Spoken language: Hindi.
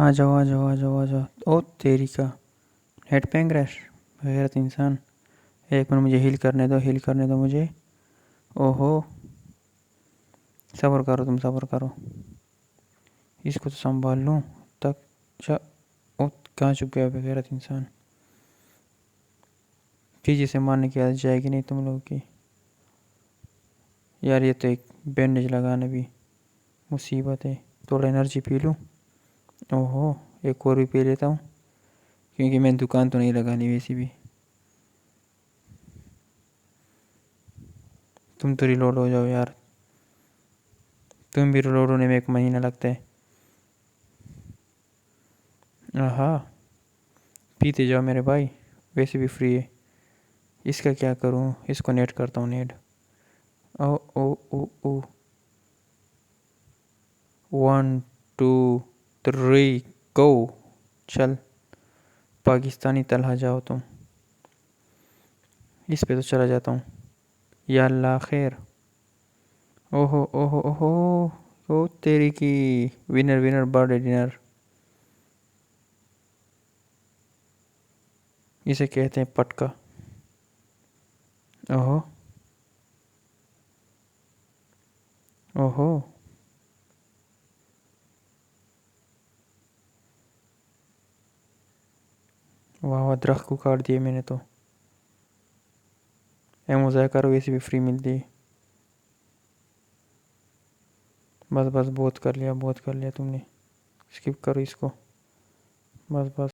आ जाओ आ जाओ आ जाओ आ जाओ। ओ तेरी का हेड पेन क्रैश। गैरत इंसान, एक मिनट मुझे हील करने दो, हील करने दो मुझे। ओहो, सब्र करो, तुम सब्र करो, इसको तो संभाल लूँ तक। चा ओ, कहाँ छुप गया बेगैरत इंसान। पीछे से मारने की आदत जाएगी नहीं तुम लोगों की यार। ये तो एक बैंडेज लगाना भी मुसीबत है। थोड़ा एनर्जी पी लूँ। ओहो, एक और भी पी लेता हूँ, क्योंकि मैंने दुकान तो नहीं लगानी वैसी भी। तुम तो रिलोड हो जाओ यार, तुम भी रिलोड होने में 1 महीना लगता है। आहा, पीते जाओ मेरे भाई, वैसे भी फ्री है। इसका क्या करूँ, इसको नेट करता हूँ नेट। ओ ओ ओ ओ, 1 2 3 गो। चल, पाकिस्तानी तलहा जाओ तुम। इस पे तो चला जाता हूँ। या अल्लाह खैर। ओहो ओहो ओहो, ओ तेरी की। विनर विनर बर्थडे डिनर, इसे कहते हैं पटका। ओहो ओहो, वाह वाह, दरख्त को काट दिए मैंने तो। एमो ज़ाया करो, वैसे भी फ्री मिलती है। बस बस, बहुत कर लिया, बहुत कर लिया तुमने। स्किप करो इसको, बस बस।